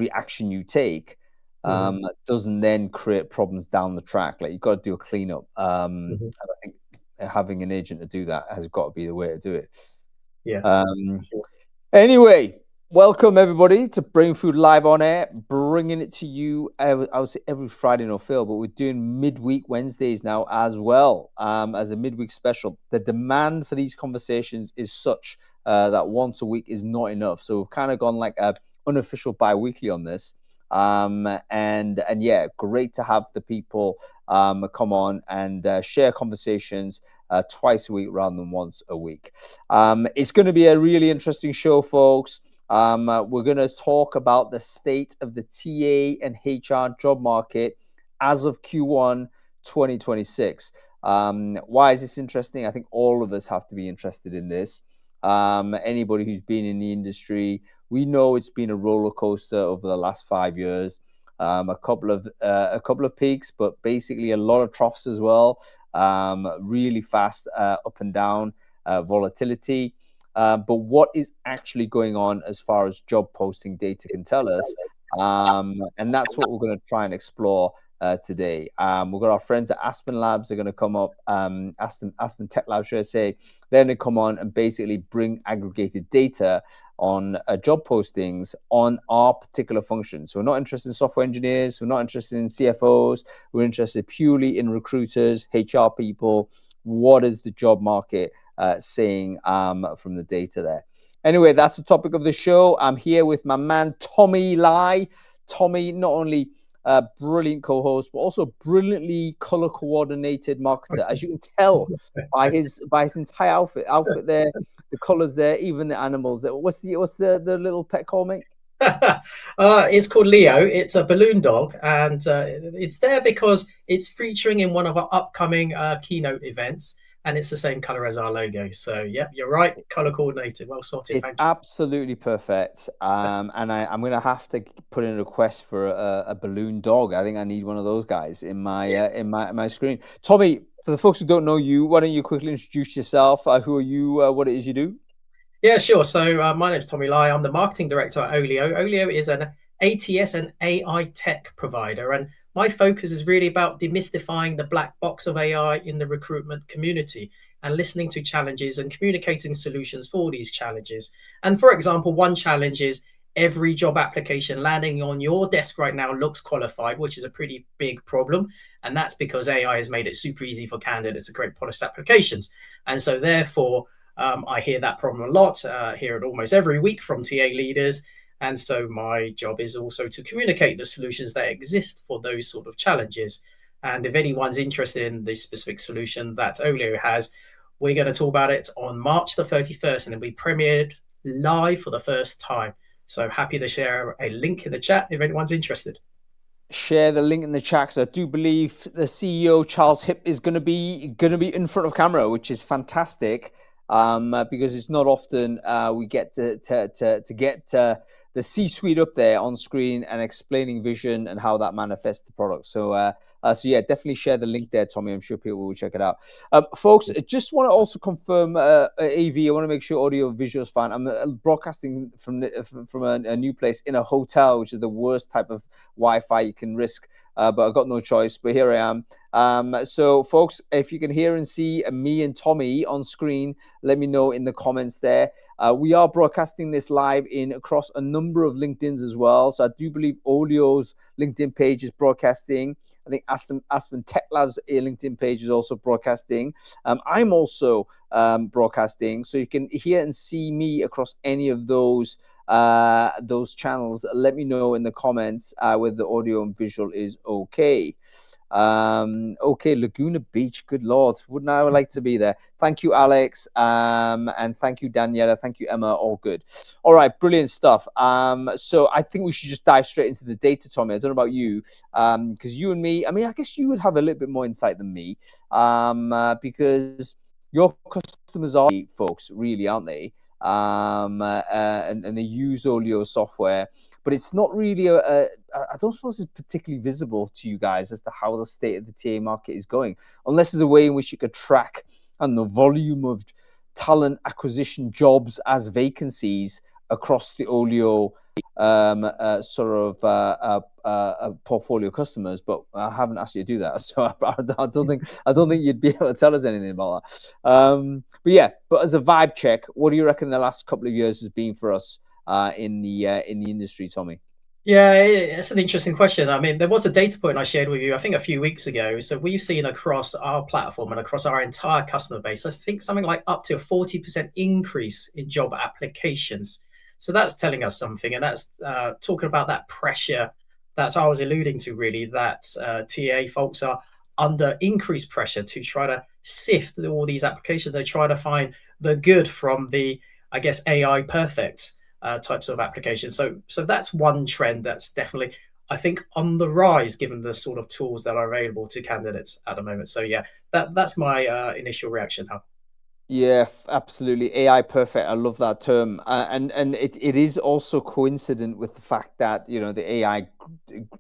every action you take doesn't then create problems down the track. Like, you've got to do a cleanup. And I think having an agent to do that has got to be the way to do it. Yeah. Anyway, welcome everybody to Brainfood Live on Air, bringing it to you, I would say every Friday, no fail, but we're doing midweek Wednesdays now as well, as a midweek special. The demand for these conversations is such that once a week is not enough. So we've kind of gone like a unofficial bi-weekly on this. And yeah, great to have the people come on and share conversations twice a week rather than once a week. It's going to be a really interesting show, folks. We're going to talk about the state of the TA and HR job market as of Q1 2026. Why is this interesting? I think all of us have to be interested in this. Anybody who's been in the industry, we know it's been a roller coaster over the last 5 years. A couple of peaks, but basically a lot of troughs as well. Really fast up and down volatility. But what is actually going on as far as job posting data can tell us? And that's what we're going to try and explore today. We've got our friends at Aspen Labs. They're going to come up, AspenTech Labs, should I say. They're going to come on and basically bring aggregated data on job postings on our particular function. So we're not interested in software engineers. We're not interested in CFOs. We're interested purely in recruiters, HR people. What is the job market saying from the data there? Anyway, that's the topic of the show. I'm here with my man, Tommy Lai. Tommy, not only brilliant co-host, but also brilliantly color coordinated marketer, as you can tell by his entire outfit there, the colors there, even the animals. What's the little pet called, mate? It's called Leo. It's a balloon dog, and it's there because it's featuring in one of our upcoming keynote events, and it's the same color as our logo. So yeah, you're right, color coordinated, well spotted. It's absolutely perfect. And I'm gonna have to put in a request for a balloon dog. I think I need one of those guys in my screen. Tommy, for the folks who don't know you, why don't you quickly introduce yourself? Who are you? What it is you do? Yeah, sure. So my name's Tommy Lai. I'm the marketing director at Olio. Olio is an ATS and AI tech provider, and my focus is really about demystifying the black box of AI in the recruitment community and listening to challenges and communicating solutions for these challenges. And for example, one challenge is every job application landing on your desk right now looks qualified, which is a pretty big problem. And that's because AI has made it super easy for candidates to create polished applications. And so therefore, I hear that problem a lot, hear it almost every week from TA leaders. And so my job is also to communicate the solutions that exist for those sort of challenges. And if anyone's interested in this specific solution that Olio has, we're going to talk about it on March the 31st, and it'll be premiered live for the first time. So happy to share a link in the chat if anyone's interested. Share the link in the chat, because I do believe the CEO Charles Hipp is going to be in front of camera, which is fantastic. Because it's not often we get to get the C-suite up there on screen and explaining vision and how that manifests the product. So yeah, definitely share the link there, Tommy. I'm sure people will check it out. Folks, I just want to also confirm AV. I want to make sure audio visual is fine. I'm broadcasting from a new place in a hotel, which is the worst type of Wi-Fi you can risk. But I've got no choice. But here I am. So, folks, if you can hear and see me and Tommy on screen, let me know in the comments there. We are broadcasting this live across a number of LinkedIns as well. So I do believe Olio's LinkedIn page is broadcasting. I think AspenTech Labs' LinkedIn page is also broadcasting. I'm also broadcasting, so you can hear and see me across any of those channels. Let me know in the comments whether the audio and visual is okay. Okay, Laguna Beach, good Lord, wouldn't I like to be there? Thank you, Alex, and thank you, Daniela, thank you, Emma, all good. All right, brilliant stuff. So I think we should just dive straight into the data, Tommy. I don't know about you, because you and me, I mean, I guess you would have a little bit more insight than me, because your customers are folks, really, aren't they? And they use Olio software, but it's not really I don't suppose it's particularly visible to you guys as to how the state of the TA market is going, unless there's a way in which you could track and the volume of talent acquisition jobs as vacancies across the Olio sort of portfolio customers, but I haven't asked you to do that, so I don't think you'd be able to tell us anything about that. But yeah, but as a vibe check, what do you reckon the last couple of years has been for us in the industry, Tommy? Yeah, it's an interesting question. I mean, there was a data point I shared with you, I think a few weeks ago. So we've seen across our platform and across our entire customer base, I think something like up to a 40% increase in job applications. So that's telling us something. And that's talking about that pressure that I was alluding to, really, that TA folks are under increased pressure to try to sift all these applications. They try to find the good from the, I guess, AI perfect types of applications. So that's one trend that's definitely, I think, on the rise given the sort of tools that are available to candidates at the moment. So yeah, that's my initial reaction. How? Yeah, absolutely. AI perfect. I love that term, and it is also coincident with the fact that the AI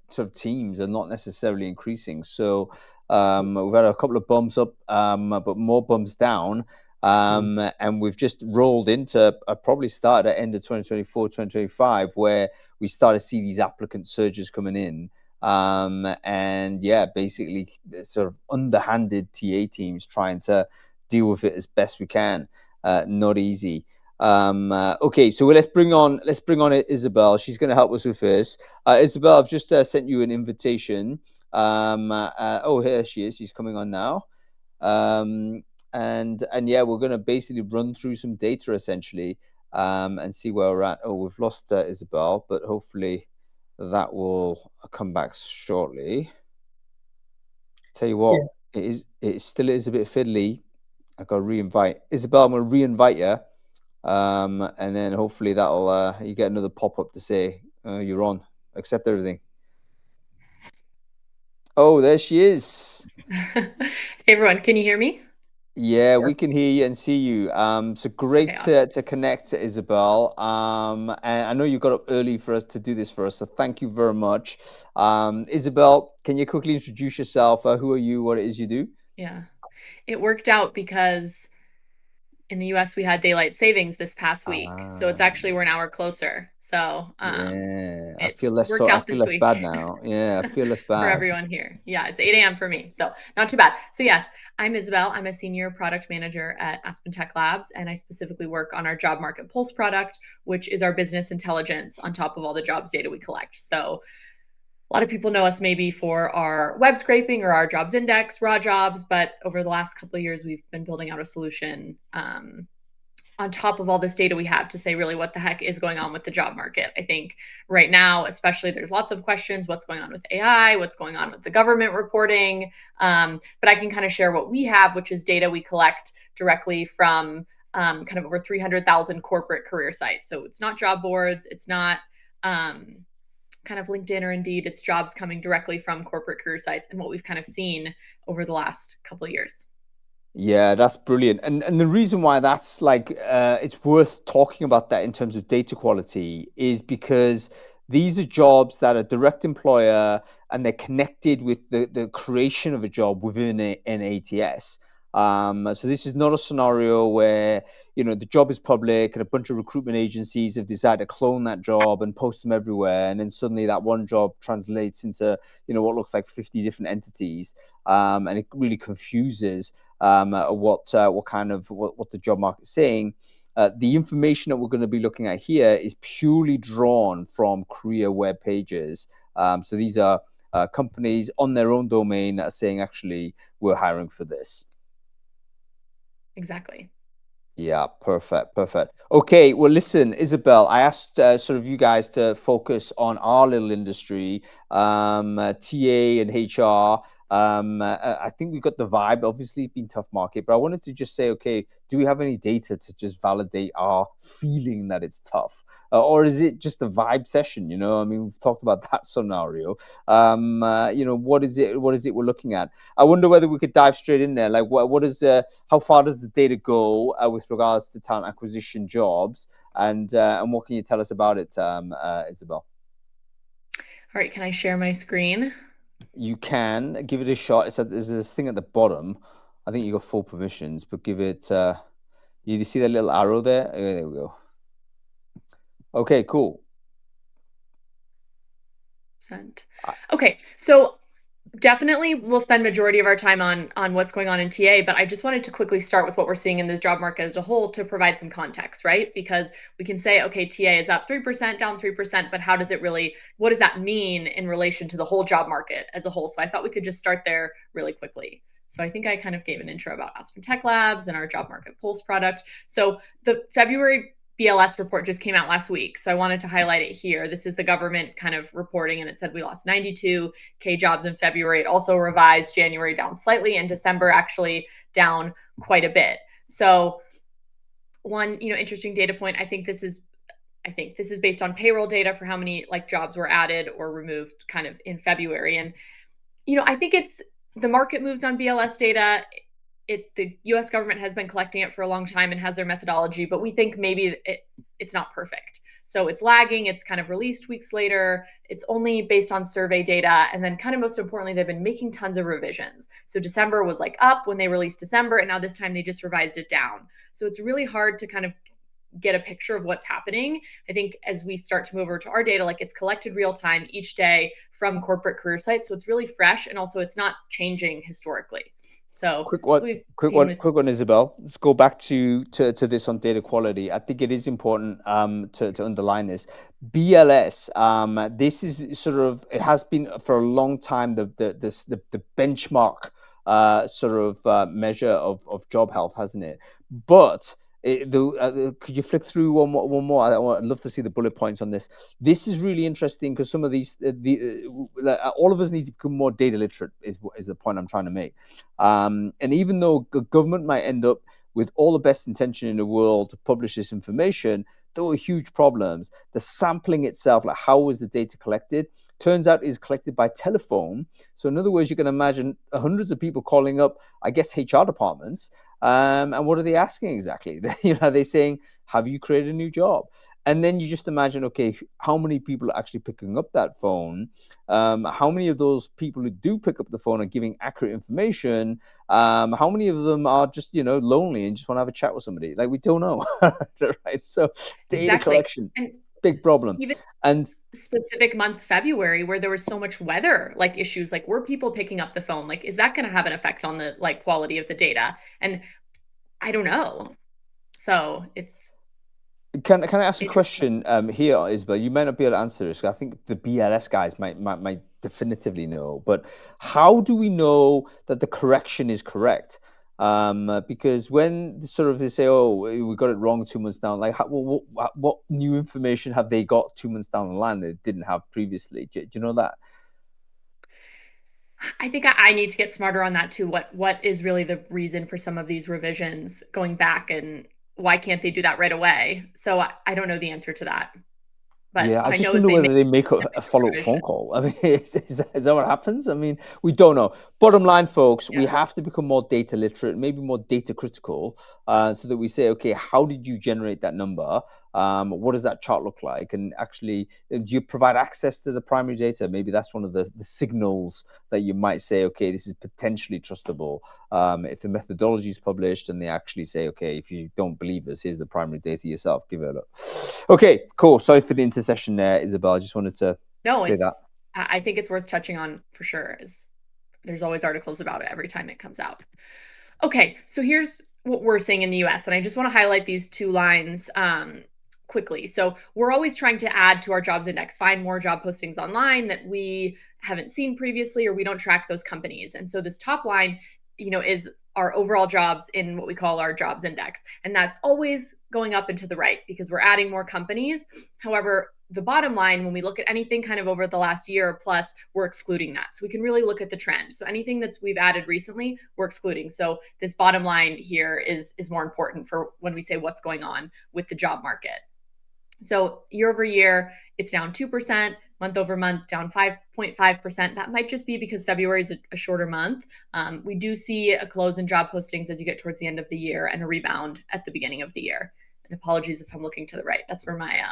sort of teams are not necessarily increasing. So we've had a couple of bumps up, but more bumps down, and we've just rolled into probably started at end of 2024, 2025, where we started to see these applicant surges coming in. And yeah, basically sort of underhanded TA teams trying to deal with it as best we can. Not easy. Okay, so let's bring on Isabel. She's going to help us with this. Isabel, I've just sent you an invitation. Oh, here she is. She's coming on now. And yeah, we're going to basically run through some data essentially, and see where we're at. Oh, we've lost Isabel, but hopefully that will come back shortly. Tell you what, Yeah. it still is a bit fiddly. I got to re-invite Isabel. I'm going to re-invite you, and then hopefully that'll you get another pop-up to say you're on. Accept everything. Oh, there she is. Hey everyone, can you hear me? Yeah, we can hear you and see you. So Okay, great awesome. to connect to Isabel. And I know you got up early for us to do this for us, so thank you very much. Isabel, can you quickly introduce yourself? Who are you? What it is you do? Yeah. It worked out because in the US we had daylight savings this past week. So it's Ah, actually we're an hour closer. So yeah. I it feel less worked so. I out feel this less week bad now. Yeah, I feel less for bad. everyone here. Yeah, it's 8 a.m. for me. So not too bad. So yes, I'm Isabel. I'm a senior product manager at AspenTech Labs, and I specifically work on our job market pulse product, which is our business intelligence on top of all the jobs data we collect. So a lot of people know us maybe for our web scraping or our jobs index, raw jobs, but over the last couple of years, we've been building out a solution on top of all this data we have to say really what the heck is going on with the job market. I think right now, especially, there's lots of questions: what's going on with AI, what's going on with the government reporting. But I can kind of share what we have, which is data we collect directly from kind of over 300,000 corporate career sites. So it's not job boards, it's not kind of LinkedIn or Indeed, it's jobs coming directly from corporate career sites and what we've kind of seen over the last couple of years. Yeah, that's brilliant. And the reason why that's like it's worth talking about that in terms of data quality is because these are jobs that are direct employer and they're connected with the creation of a job within an ATS. So this is not a scenario where the job is public and a bunch of recruitment agencies have decided to clone that job and post them everywhere, and then suddenly that one job translates into what looks like 50 different entities, and it really confuses what the job market is saying. The information that we're going to be looking at here is purely drawn from career web pages. So these are companies on their own domain that are saying, actually, we're hiring for this. Exactly. Yeah, perfect, perfect. Okay, well, listen, Isabel, I asked sort of you guys to focus on our little industry, TA and HR. I think we got the vibe. Obviously, it's been tough market, but I wanted to just say, okay, do we have any data to just validate our feeling that it's tough, or is it just a vibe session? I mean, we've talked about that scenario. What is it? What is it we're looking at? I wonder whether we could dive straight in there. Like, what is how far does the data go with regards to talent acquisition jobs, and what can you tell us about it, Isabel? All right, can I share my screen? You can give it a shot. There's this thing at the bottom. I think you got full permissions, but give it. You see that little arrow there? There we go. Okay, cool. Okay, so definitely we'll spend majority of our time on what's going on in TA, but I just wanted to quickly start with what we're seeing in this job market as a whole to provide some context, right? Because we can say, okay, TA is up 3%, down 3%, but how does it really, what does that mean in relation to the whole job market as a whole? So I thought we could just start there really quickly. So I think I kind of gave an intro about AspenTech Labs and our job market pulse product. So the February BLS report just came out last week. So I wanted to highlight it here. This is the government kind of reporting, and it said we lost 92K jobs in February. It also revised January down slightly and December actually down quite a bit. So one, interesting data point, I think this is based on payroll data for how many like jobs were added or removed kind of in February. And, I think it's the market moves on BLS data. The US government has been collecting it for a long time and has their methodology, but we think maybe it's not perfect. So it's lagging, it's kind of released weeks later, it's only based on survey data. And then kind of most importantly, they've been making tons of revisions. So December was like up when they released December, and now this time they just revised it down. So it's really hard to kind of get a picture of what's happening. I think as we start to move over to our data, like it's collected real time each day from corporate career sites. So it's really fresh, and also it's not changing historically. So quick one, Isabel. Let's go back to this on data quality. I think it is important to underline this. BLS, this is sort of, it has been for a long time the benchmark measure of job health, hasn't it? But could you flick through one more? I'd love to see the bullet points on this. This is really interesting because some of these, all of us need to become more data literate, is the point I'm trying to make. And even though government might end up with all the best intention in the world to publish this information, there were huge problems. The sampling itself, like how was the data collected, turns out is collected by telephone. So in other words, you can imagine hundreds of people calling up, I guess, HR departments. And what are they asking exactly? Are they saying, have you created a new job? And then you just imagine, okay, how many people are actually picking up that phone? How many of those people who do pick up the phone are giving accurate information? How many of them are just, lonely and just want to have a chat with somebody? Like, we don't know, right? So data collection, big problem. And specific month February, where there was so much weather like issues, like were people picking up the phone? Like, is that going to have an effect on the like quality of the data? And I don't know. So it's. Can I ask a question here, Isabel? You may not be able to answer this. I think the BLS guys might definitively know. But how do we know that the correction is correct? Because when sort of they say, "Oh, we got it wrong 2 months down," like what new information have they got 2 months down the line that they didn't have previously? Do you know that? I think I need to get smarter on that too. What is really the reason for some of these revisions going back, and why can't they do that right away? So I don't know the answer to that. But yeah, I just wonder whether they make a follow-up phone call. I mean, is that what happens? I mean, we don't know. Bottom line, folks, we have to become more data literate, maybe more data critical, so that we say, okay, how did you generate that number? What does that chart look like? And actually, do you provide access to the primary data? Maybe that's one of the signals that you might say, okay, this is potentially trustable. If the methodology is published and they actually say, okay, if you don't believe us, here's the primary data yourself, give it a look. Okay, cool. Sorry for the intercession there, Isabel. I just wanted to say that. I think it's worth touching on for sure. There's always articles about it every time it comes out. Okay, so here's what we're seeing in the US. And I just want to highlight these two lines quickly. So we're always trying to add to our jobs index, find more job postings online that we haven't seen previously, or we don't track those companies. And so this top line, is our overall jobs in what we call our jobs index. And that's always going up and to the right because we're adding more companies. However, the bottom line, when we look at anything kind of over the last year plus, we're excluding that. So we can really look at the trend. So anything we've added recently, we're excluding. So this bottom line here is more important for when we say what's going on with the job market. So year over year, it's down 2%, month over month, down 5.5%. That might just be because February is a shorter month. We do see a close in job postings as you get towards the end of the year and a rebound at the beginning of the year. And apologies if I'm looking to the right. That's where my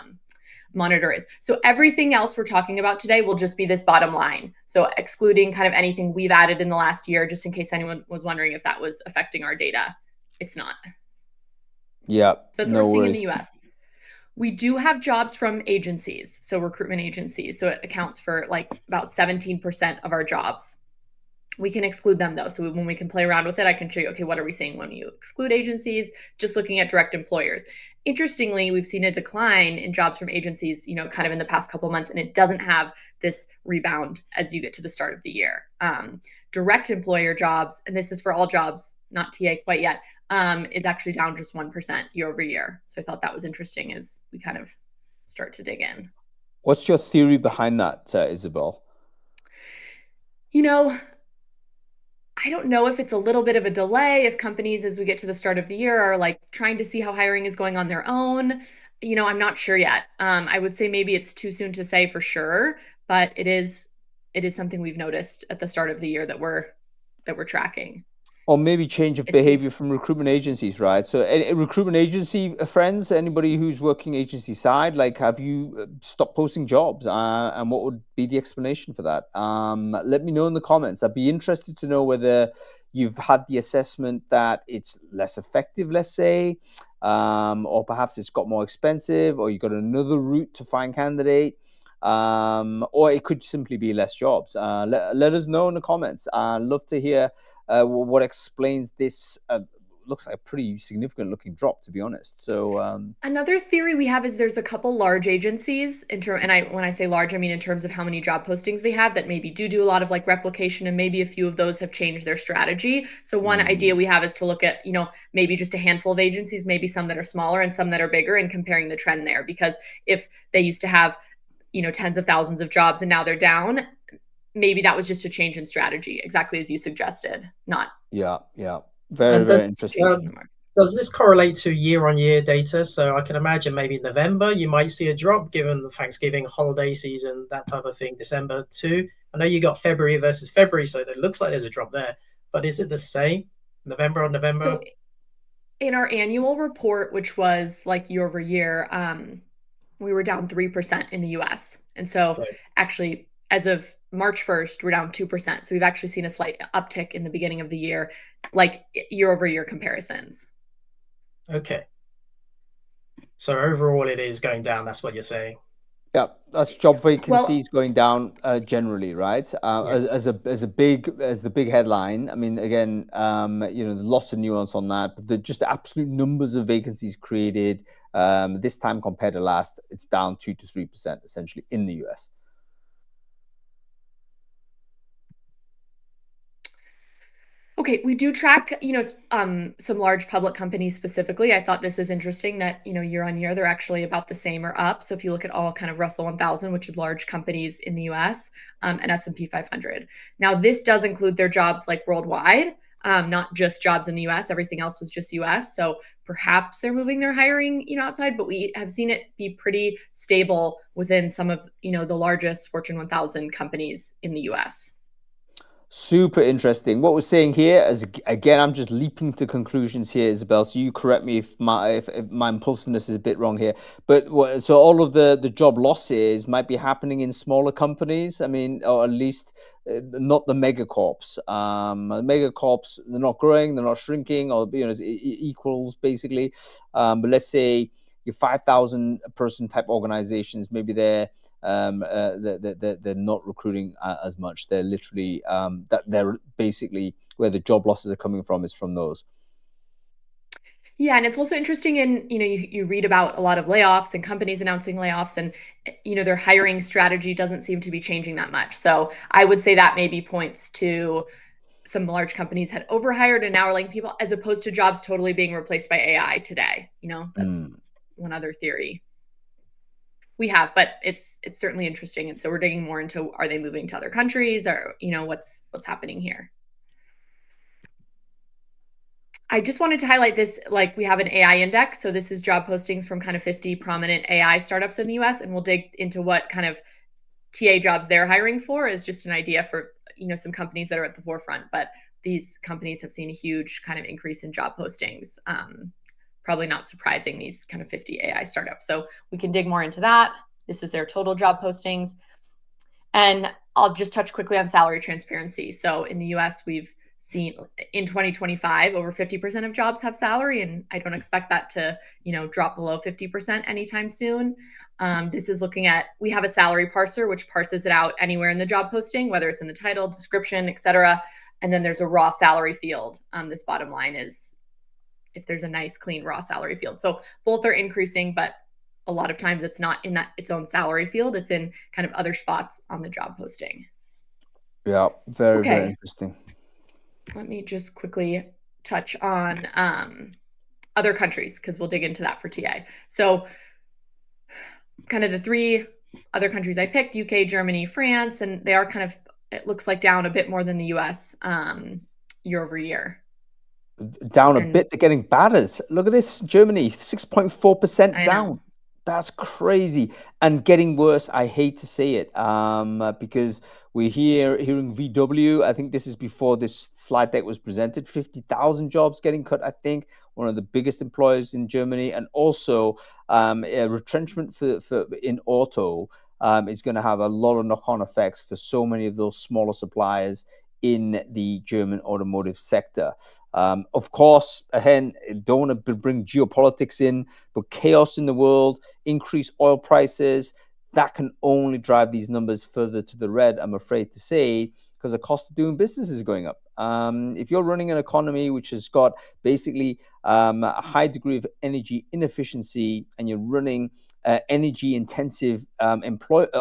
monitor is. So everything else we're talking about today will just be this bottom line. So excluding kind of anything we've added in the last year, just in case anyone was wondering if that was affecting our data. It's not. Yeah. So that's what we're seeing in the US. We do have jobs from agencies, so recruitment agencies. So it accounts for like about 17% of our jobs. We can exclude them though. So when we can play around with it, I can show you, okay, what are we seeing when you exclude agencies? Just looking at direct employers. Interestingly, we've seen a decline in jobs from agencies, kind of in the past couple of months, and it doesn't have this rebound as you get to the start of the year. Direct employer jobs, and this is for all jobs, not TA quite yet, is actually down just 1% year over year. So I thought that was interesting as we kind of start to dig in. What's your theory behind that, Isabel? I don't know if it's a little bit of a delay, if companies, as we get to the start of the year, are like trying to see how hiring is going on their own. I'm not sure yet. I would say maybe it's too soon to say for sure, but it is something we've noticed at the start of the year that we're tracking. Or maybe change of behavior from recruitment agencies, right? So recruitment agency friends, anybody who's working agency side, like, have you stopped posting jobs? And what would be the explanation for that? Let me know in the comments. I'd be interested to know whether you've had the assessment that it's less effective, let's say, or perhaps it's got more expensive, or you got another route to find candidate. Or it could simply be less jobs. Let us know in the comments. I'd love to hear what explains this. Looks like a pretty significant looking drop, to be honest. So another theory we have is there's a couple large agencies when I say large, I mean in terms of how many job postings they have, that maybe do a lot of like replication, and maybe a few of those have changed their strategy. So one idea we have is to look at maybe just a handful of agencies, maybe some that are smaller and some that are bigger, and comparing the trend there. Because if they used to have tens of thousands of jobs and now they're down, maybe that was just a change in strategy, exactly as you suggested. Very interesting. Does this correlate to year-on-year data? So I can imagine maybe in November you might see a drop given the Thanksgiving holiday season, that type of thing. December too. I know you got February versus February, so it looks like there's a drop there. But is it the same November on November? So in our annual report, which was like year over year, we were down 3% in the US. And so actually, as of March 1st, we're down 2%. So we've actually seen a slight uptick in the beginning of the year, like year over year comparisons. Okay. So overall, it is going down. That's what you're saying. Yeah, that's job vacancies going down generally, right? As the big headline. I mean, again, lots of nuance on that, but just the absolute numbers of vacancies created this time compared to last, it's down 2 to 3% essentially in the US. Okay, we do track, some large public companies specifically. I thought this is interesting that, year on year, they're actually about the same or up. So if you look at all kind of Russell 1000, which is large companies in the US, and S&P 500. Now, this does include their jobs like worldwide, not just jobs in the US. Everything else was just US. So perhaps they're moving their hiring, outside, but we have seen it be pretty stable within some of, the largest Fortune 1000 companies in the US. Super interesting. What we're saying here is, again, I'm just leaping to conclusions here, Isabel. So you correct me if my impulsiveness is a bit wrong here. But so all of the job losses might be happening in smaller companies. I mean, or at least not the megacorps. Megacorps, they're not growing, they're not shrinking, or equals basically. But let's say your 5,000 person type organizations, maybe they're not recruiting as much. They're literally they're basically where the job losses are coming from is from those. Yeah, and it's also interesting you read about a lot of layoffs and companies announcing layoffs, and their hiring strategy doesn't seem to be changing that much. So I would say that maybe points to some large companies had overhired and now are letting people, as opposed to jobs totally being replaced by AI today. That's one other theory we have, but it's certainly interesting. And so we're digging more into, are they moving to other countries, or what's happening here? I just wanted to highlight this, like we have an AI index. So this is job postings from kind of 50 prominent AI startups in the US, and we'll dig into what kind of TA jobs they're hiring for, as just an idea for some companies that are at the forefront. But these companies have seen a huge kind of increase in job postings. Probably not surprising, these kind of 50 AI startups. So we can dig more into that. This is their total job postings. And I'll just touch quickly on salary transparency. So in the US, we've seen in 2025, over 50% of jobs have salary, and I don't expect that to, drop below 50% anytime soon. This is looking at, we have a salary parser, which parses it out anywhere in the job posting, whether it's in the title, description, etc. And then there's a raw salary field. This bottom line is if there's a nice, clean, raw salary field. So both are increasing, but a lot of times it's not in that its own salary field. It's in kind of other spots on the job posting. Yeah, very interesting. Let me just quickly touch on other countries, because we'll dig into that for TA. So kind of the three other countries I picked, UK, Germany, France, and they are kind of, it looks like down a bit more than the US year over year. Down a bit, they're getting batters. Look at this, Germany, 6.4% down. That's crazy. And getting worse, I hate to say it, because we're hearing VW. I think this is before this slide deck was presented. 50,000 jobs getting cut, I think. One of the biggest employers in Germany. And also a retrenchment for in auto is going to have a lot of knock-on effects for so many of those smaller suppliers in the German automotive sector. Of course, again, don't want to bring geopolitics in, but chaos in the world, increased oil prices, that can only drive these numbers further to the red, I'm afraid to say, because the cost of doing business is going up. If you're running an economy which has got basically a high degree of energy inefficiency, and you're running energy-intensive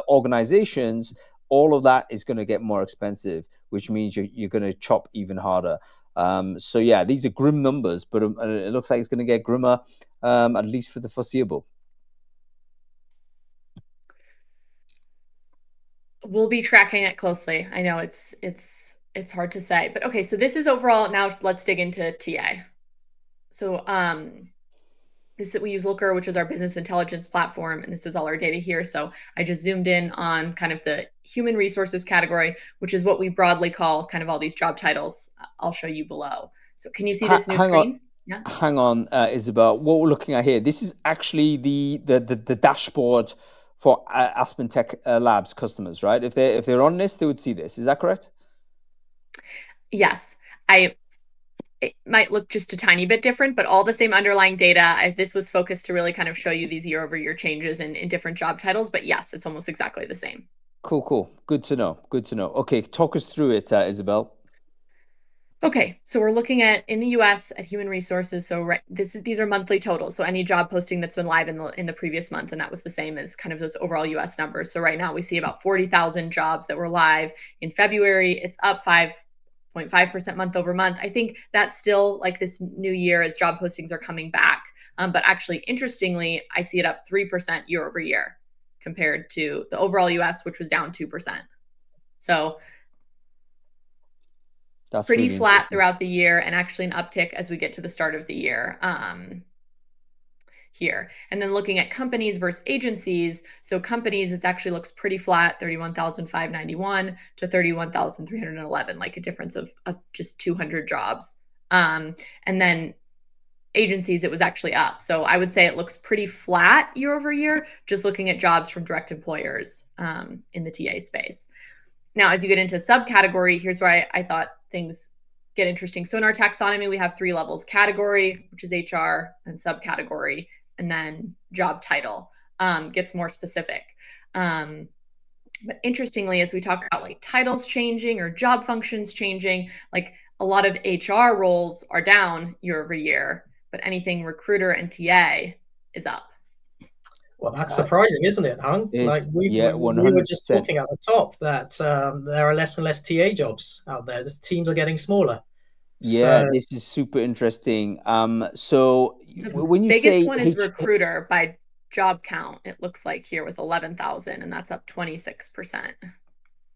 organizations, all of that is going to get more expensive, which means you're going to chop even harder. So yeah, these are grim numbers, but it looks like it's going to get grimmer, at least for the foreseeable. We'll be tracking it closely. I know it's hard to say, but okay. So this is overall. Now let's dig into TA. So we use Looker, which is our business intelligence platform, and this is all our data here. So I just zoomed in on kind of the human resources category, which is what we broadly call kind of all these job titles. I'll show you below. So can you see this new screen? Yeah. Hang on, Isabel. What we're looking at here, this is actually the dashboard for AspenTech Labs customers, right? If they're on this, they would see this. Is that correct? Yes. It might look just a tiny bit different, but all the same underlying data. This was focused to really kind of show you these year-over-year changes in different job titles. But yes, it's almost exactly the same. Cool. Good to know. Okay, talk us through it, Isabel. Okay, so we're looking at in the U.S. at human resources. So these are monthly totals. So any job posting that's been live in the previous month, and that was the same as kind of those overall U.S. numbers. So right now we see about 40,000 jobs that were live in February. It's up 5.5% month over month. I think that's still like this new year as job postings are coming back. But actually, interestingly, I see it up 3% year over year compared to the overall US, which was down 2%. So that's pretty really flat throughout the year, and actually an uptick as we get to the start of the year. Here. And then looking at companies versus agencies. So companies, it actually looks pretty flat, 31,591 to 31,311, like a difference of just 200 jobs. And then agencies, it was actually up. So I would say it looks pretty flat year over year, just looking at jobs from direct employers in the TA space. Now, as you get into subcategory, here's where I thought things get interesting. So in our taxonomy, we have 3 levels: category, which is HR, and subcategory, and then job title gets more specific. But interestingly, as we talk about like titles changing or job functions changing, like a lot of HR roles are down year over year, but anything recruiter and TA is up. Well, that's surprising, isn't it, Hung? Like we were just talking at the top that there are less and less TA jobs out there. The teams are getting smaller. Yeah, so, this is super interesting. So when you say biggest one is recruiter by job count, it looks like here with 11,000, and that's up 26%.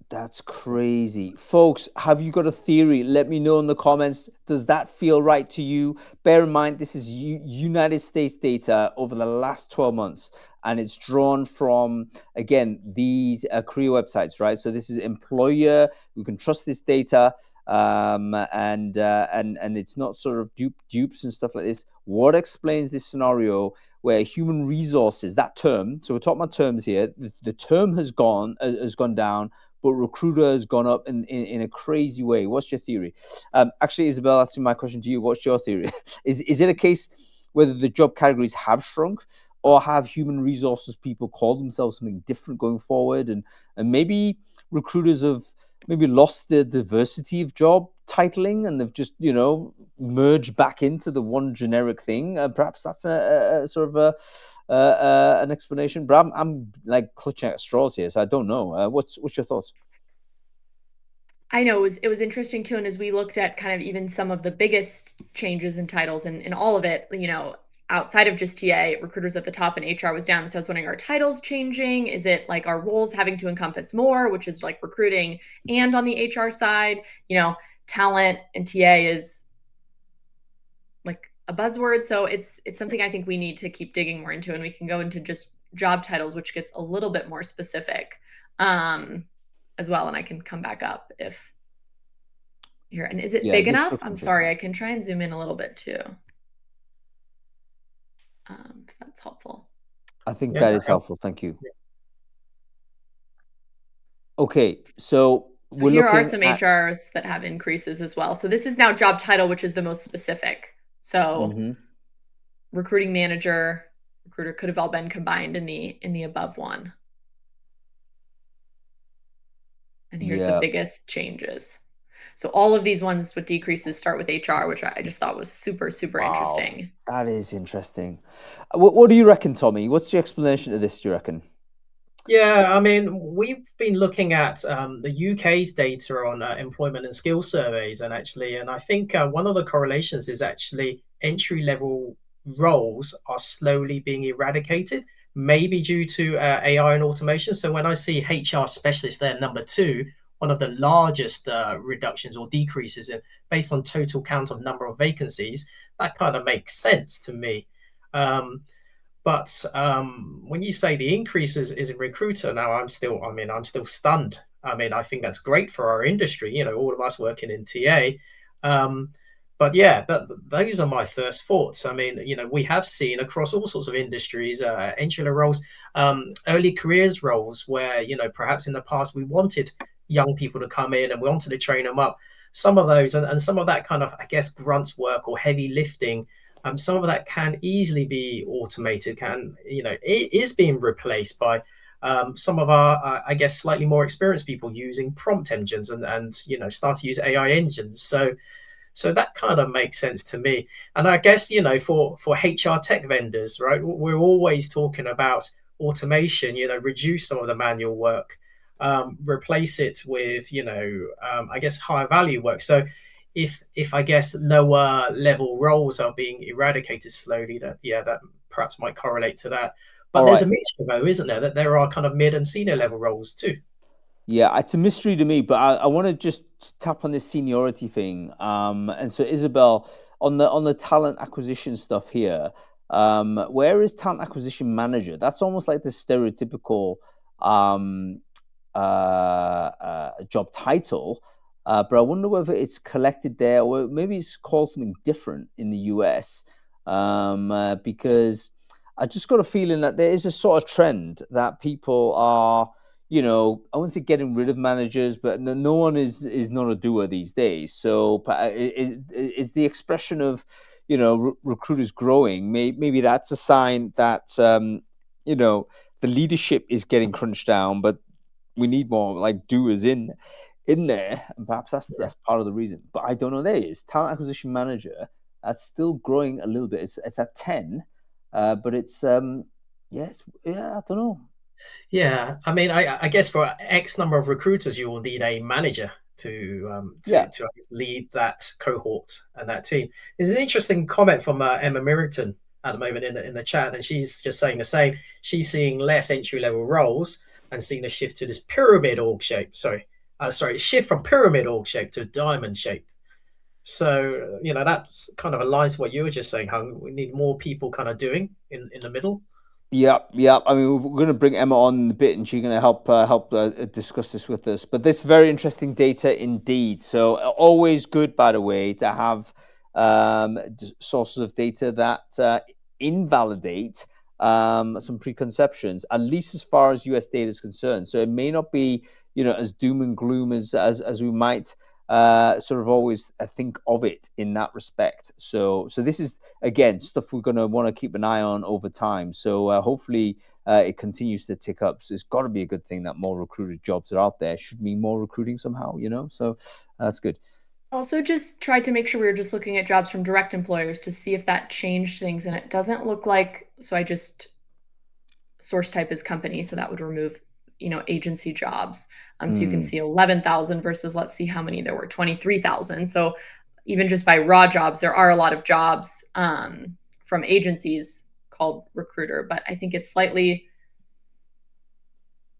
That's crazy. Folks, have you got a theory? Let me know in the comments. Does that feel right to you? Bear in mind, this is United States data over the last 12 months, and it's drawn from, again, these career websites, right? So this is employer. We can trust this data, and it's not sort of dupes and stuff like this. What explains this scenario where human resources, that term, so we're talking about terms here, the term has gone down but recruiter has gone up in a crazy way. What's your theory? Actually, Isabel, asking my question to you. What's your theory? Is it a case whether the job categories have shrunk, or have human resources people call themselves something different going forward, and maybe recruiters have maybe lost the diversity of job titling and they've just merged back into the one generic thing? Perhaps that's a sort of an explanation, but I'm like clutching at straws here, so I don't know. What's your thoughts? I know it was interesting too, and as we looked at kind of even some of the biggest changes in titles and all of it, outside of just TA, recruiters at the top and HR was down. So I was wondering, are titles changing? Is it like our roles having to encompass more, which is like recruiting, and on the HR side, talent and TA is like a buzzword. So it's something I think we need to keep digging more into, and we can go into just job titles, which gets a little bit more specific as well. And I can come back up if here. And is it big enough? I'm sorry, I can try and zoom in a little bit too. If that's helpful. I think that is helpful. Thank you. Okay, so here are some HRs that have increases as well. So this is now job title, which is the most specific. So recruiting manager, recruiter could have all been combined in the above one. And here's the biggest changes. So all of these ones with decreases start with HR, which I just thought was super, super interesting. That is interesting. What do you reckon, Tommy? What's your explanation of this, do you reckon? Yeah, I mean, we've been looking at the UK's data on employment and skill surveys, and I think one of the correlations is actually entry-level roles are slowly being eradicated, maybe due to AI and automation. So when I see HR specialist there, number 2, one of the largest reductions or decreases based on total count of number of vacancies, that kind of makes sense to me. But when you say the increases is in recruiter, now I'm still stunned. I mean, I think that's great for our industry, all of us working in TA. But yeah, those are my first thoughts. I mean, we have seen across all sorts of industries, entry-level roles, early careers roles where, perhaps in the past we wanted young people to come in and we wanted to train them up. Some of those and some of that kind of, I guess, grunt work or heavy lifting, some of that can easily be automated, it is being replaced by some of our, I guess, slightly more experienced people using prompt engines and start to use AI engines. So that kind of makes sense to me. And I guess, for HR tech vendors, right, we're always talking about automation, reduce some of the manual work, replace it with, I guess, higher value work. So if I guess lower level roles are being eradicated slowly, that perhaps might correlate to that. But there's a mixture though, isn't there? That there are kind of mid and senior level roles too. Yeah, it's a mystery to me, but I want to just tap on this seniority thing. And so Isabel, on the talent acquisition stuff here, where is talent acquisition manager? That's almost like the stereotypical job title. But I wonder whether it's collected there, or maybe it's called something different in the US, because I just got a feeling that there is a sort of trend that people are, I wouldn't say getting rid of managers, but no one is not a doer these days. So is the expression of, recruiters growing? Maybe that's a sign that, the leadership is getting crunched down, but we need more like doers in there, and perhaps that's part of the reason. But I don't know. There is talent acquisition manager. That's still growing a little bit. It's at 10, but it's I don't know. Yeah, I mean, I guess for X number of recruiters, you will need a manager to lead that cohort and that team. There's an interesting comment from Emma Mirrington at the moment in the chat, and she's just saying the same. She's seeing less entry level roles and seeing a shift to this pyramid org shape. Shift from pyramid org shape to diamond shape. So that's kind of aligns to what you were just saying. How we need more people kind of doing in the middle. Yeah. I mean, we're going to bring Emma on in a bit, and she's going to help discuss this with us. But this very interesting data indeed. So always good, by the way, to have sources of data that invalidate some preconceptions, at least as far as US data is concerned. So it may not be, as doom and gloom as we might sort of always think of it in that respect. So this is, again, stuff we're going to want to keep an eye on over time. So hopefully it continues to tick up. So it's got to be a good thing that more recruiter jobs are out there. Should mean more recruiting somehow, so that's good. Also, just tried to make sure we were just looking at jobs from direct employers to see if that changed things, and it doesn't look like. So I just source type is company, so that would remove agency jobs. So you can see 11,000 versus, let's see how many there were, 23,000. So even just by raw jobs, there are a lot of jobs from agencies called recruiter, but I think it's slightly,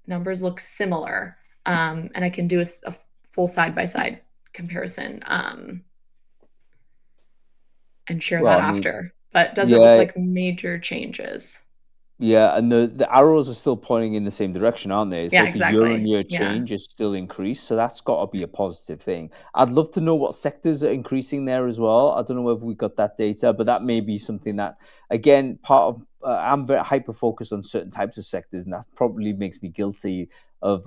numbers look similar. And I can do a full side-by-side comparison and share that after, but it doesn't look like major changes. Yeah, and the arrows are still pointing in the same direction, aren't they? It's Yeah, like the year-on-year exactly. Yeah. change is still increased, so that's got to be a positive thing. I'd love to know what sectors are increasing there as well. I don't know whether we got that data, but that may be something that, again, part of I'm very hyper focused on certain types of sectors, and that probably makes me guilty of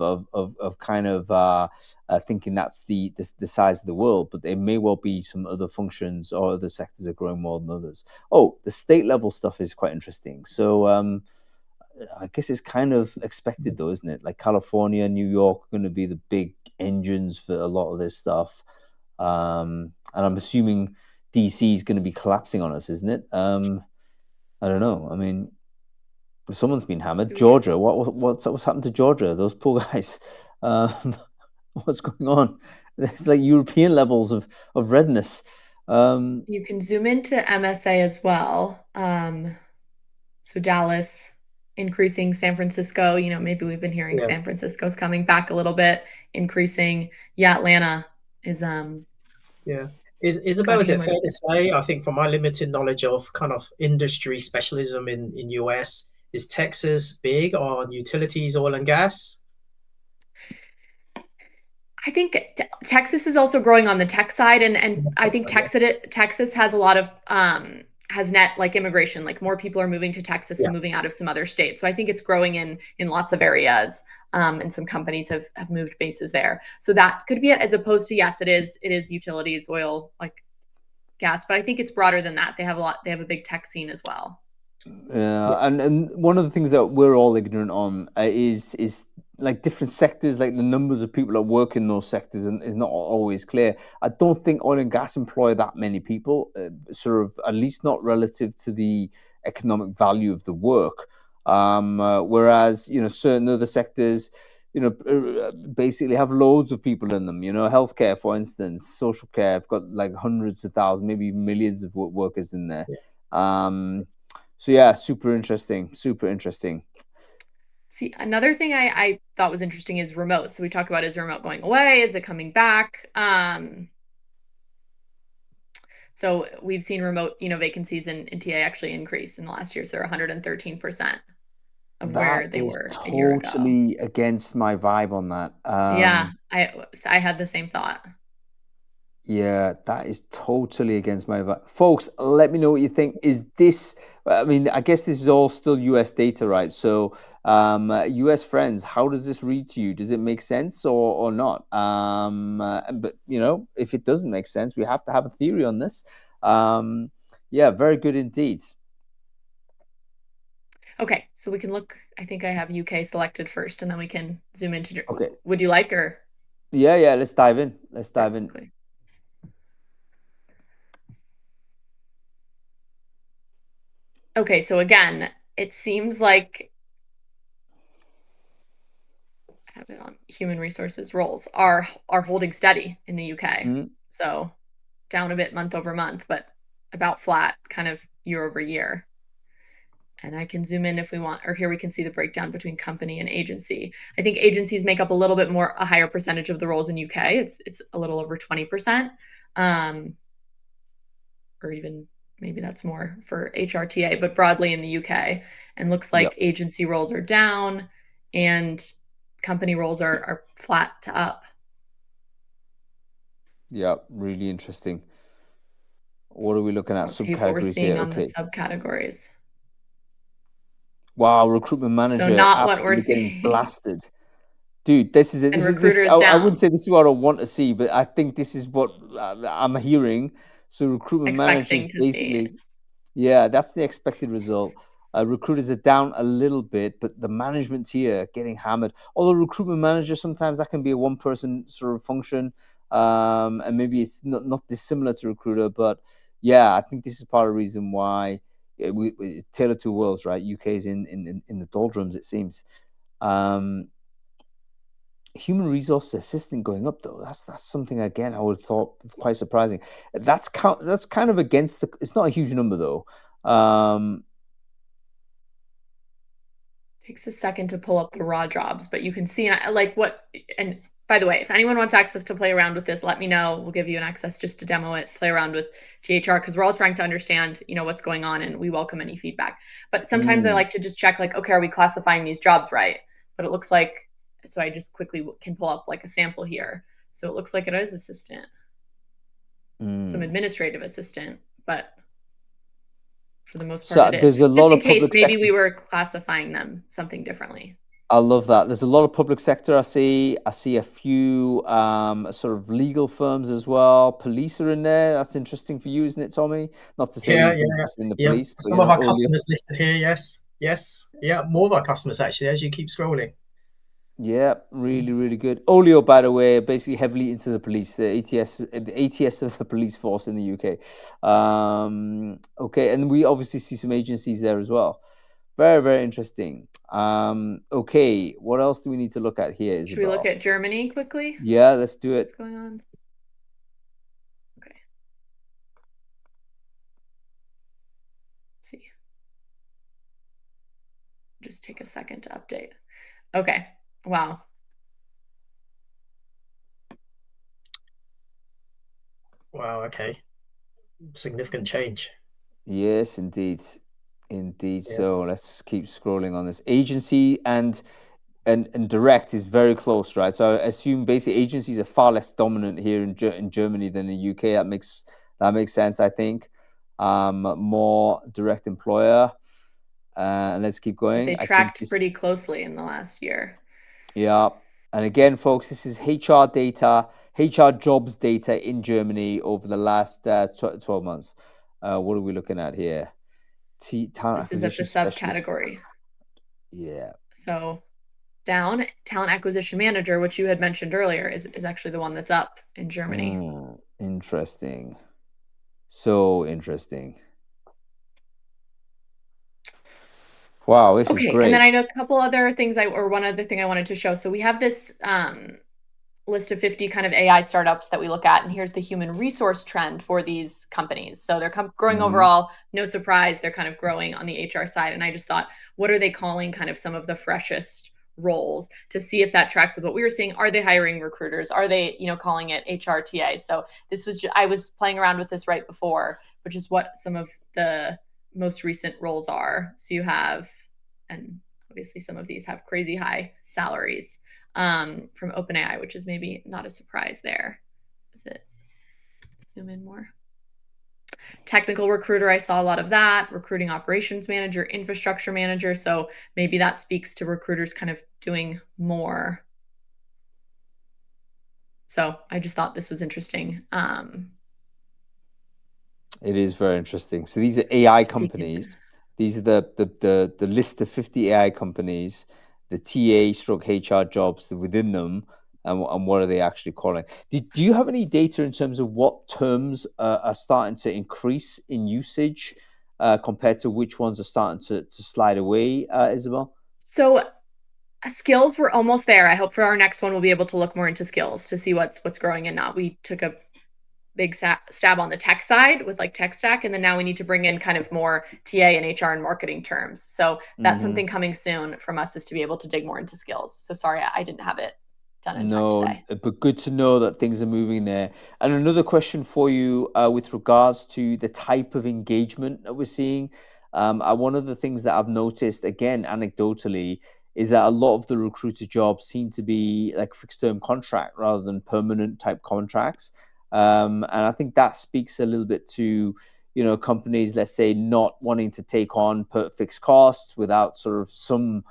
kind of thinking that's the size of the world. But there may well be some other functions or other sectors are growing more than others. Oh, the state level stuff is quite interesting. So I guess it's kind of expected though, isn't it? Like California, New York are going to be the big engines for a lot of this stuff. And I'm assuming DC is going to be collapsing on us, isn't it? I don't know. I mean, someone's been hammered. Georgia, what's happened to Georgia? Those poor guys. What's going on? It's like European levels of redness. You can zoom into MSA as well. So Dallas increasing, San Francisco, maybe we've been hearing San Francisco's coming back a little bit, increasing. Yeah, Atlanta is Isabel, is it fair to say, I think from my limited knowledge of kind of industry specialism in US, is Texas big on utilities, oil and gas? I think Texas is also growing on the tech side, and I think Texas has a lot of has net like immigration, like more people are moving to Texas and moving out of some other states. So I think it's growing in lots of areas, and some companies have moved bases there. So that could be it, as opposed to, yes, it is utilities, oil, like gas, but I think it's broader than that. They have a big tech scene as well. Yeah, and one of the things that we're all ignorant on is like different sectors, like the numbers of people that work in those sectors, and is not always clear. I don't think oil and gas employ that many people, sort of, at least not relative to the economic value of the work. Whereas certain other sectors, basically have loads of people in them. Healthcare, for instance, social care, have got like hundreds of thousands, maybe millions of workers in there. So yeah, super interesting. See, another thing I thought was interesting is remote. So we talk about, is remote going away? Is it coming back? So we've seen remote, vacancies in TA actually increase in the last year. So they're 113% of where they were a year ago. Totally against my vibe on that. Yeah, I had the same thought. Yeah, that is totally against my vibe. Folks, let me know what you think. Is this, I mean, I guess this is all still US data, right? So US friends, how does this read to you? Does it make sense or not? But if it doesn't make sense, we have to have a theory on this. Yeah, very good indeed. Okay, so we can look. I think I have UK selected first, and then we can zoom into. Okay. Would you like, or? Yeah. Let's dive in. Okay. Okay, so again, it seems like I have it on human resources roles are holding steady in the UK. So down a bit month over month, but about flat kind of year over year. And I can zoom in if we want, or here we can see the breakdown between company and agency. I think agencies make up a little bit more, a higher percentage of the roles in UK. It's a little over 20%, or even maybe that's more for HRTA, but broadly in the UK. And looks like agency roles are down and company roles are flat to up. Yeah, really interesting. What are we looking at? Let's see what we're seeing on the subcategories. Wow, recruitment So manager not what we're absolutely getting seeing. blasted. Dude, this is it. And This. recruiters I wouldn't down, say this is what I want to see, but I think this is what I'm hearing. So recruitment managers expecting to see. basically, yeah, that's the expected result. Recruiters are down a little bit, but the management tier are getting hammered. Although recruitment manager, sometimes that can be a one-person sort of function, and maybe it's not dissimilar to recruiter. But yeah, I think this is part of the reason why we Taylor Two Worlds, right? UK is in the doldrums, it seems. Human resource assistant going up though. That's something again I would have thought quite surprising. That's kind of against the. It's not a huge number though. Takes a second to pull up the raw jobs, but you can see like what. And by the way, if anyone wants access to play around with this, let me know. We'll give you an access just to demo it, play around with THR, because we're all trying to understand, what's going on, and we welcome any feedback. But sometimes I like to just check, like, okay, are we classifying these jobs right? But it looks like, so I just quickly can pull up like a sample here. So it looks like it is assistant, some administrative assistant, but for the most part, it is. There's a lot Just in of case public maybe sector. we were classifying them something differently. I love that. There's a lot of public sector. I see a few sort of legal firms as well. Police are in there. That's interesting for you, isn't it, Tommy? Not to say he's interested in the police, but Some of our customers listed here. Yes, yeah, more of our customers actually. As you keep scrolling. Yeah, really, really good. Olio, by the way, basically heavily into the police, the ATS of the police force in the UK. Okay, and we obviously see some agencies there as well. Very, very interesting. Okay, what else do we need to look at here, Isabel? Should we look at Germany quickly? Yeah, let's do it. What's going on? Okay. Let's see. Just take a second to update. Okay. Wow. Wow. Okay. Significant change. Yes, indeed. Yeah. So let's keep scrolling on this. Agency and direct is very close, right? So I assume basically agencies are far less dominant here in Germany than in the UK. That makes sense, I think. More direct employer. And let's keep going. They tracked pretty closely in the last year. Yeah. And again, folks, this is HR data, HR jobs data in Germany over the last 12 months. What are we looking at here? Talent this is at the subcategory. Yeah. So down, talent acquisition manager, which you had mentioned earlier, is actually the one that's up in Germany. Interesting. So interesting. Wow, this is great. And then I know a couple other things one other thing I wanted to show. So we have this list of 50 kind of AI startups that we look at, and here's the human resource trend for these companies. So they're growing overall, no surprise, they're kind of growing on the HR side. And I just thought, what are they calling kind of some of the freshest roles to see if that tracks with what we were seeing? Are they hiring recruiters? Are they, calling it HRTA? So this was I was playing around with this right before, which is what some of the most recent roles are. So you have, and obviously some of these have crazy high salaries from OpenAI, which is maybe not a surprise there. Is it? Zoom in more. Technical recruiter, I saw a lot of that. Recruiting operations manager, infrastructure manager. So maybe that speaks to recruiters kind of doing more. So I just thought this was interesting. It is very interesting. So these are AI companies. These are the list of 50 AI companies, the TA/HR jobs within them, and what are they actually calling? Do you have any data in terms of what terms are starting to increase in usage compared to which ones are starting to slide away, Isabel? So skills, we're almost there. I hope for our next one we'll be able to look more into skills to see what's growing and not. We took a big stab on the tech side with like tech stack, and then now we need to bring in kind of more TA and HR and marketing terms. So that's something coming soon from us, is to be able to dig more into skills. So sorry, I didn't have it done in time today. But good to know that things are moving there. And another question for you with regards to the type of engagement that we're seeing. One of the things that I've noticed, again, anecdotally, is that a lot of the recruiter jobs seem to be like fixed term contract rather than permanent type contracts. And I think that speaks a little bit to, companies, let's say, not wanting to take on fixed costs without sort of some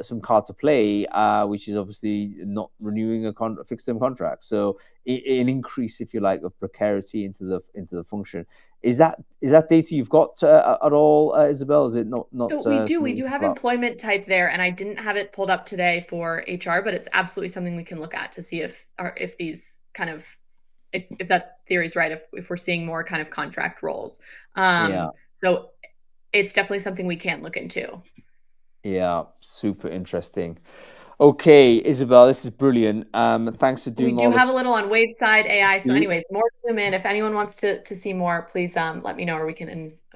some card to play, which is obviously not renewing a fixed term contract. So an increase, if you like, of precarity into the function. Is that data you've got at all, Isabel? Is it not? So we do have employment type there, and I didn't have it pulled up today for HR, but it's absolutely something we can look at to see if these kind of if that theory is right, if we're seeing more kind of contract roles. So it's definitely something we can look into. Yeah, super interesting. Okay, Isabel, this is brilliant. Thanks for doing all this. We do have a little on Waveside AI. So anyways, more to zoom in. If anyone wants to see more, please let me know, or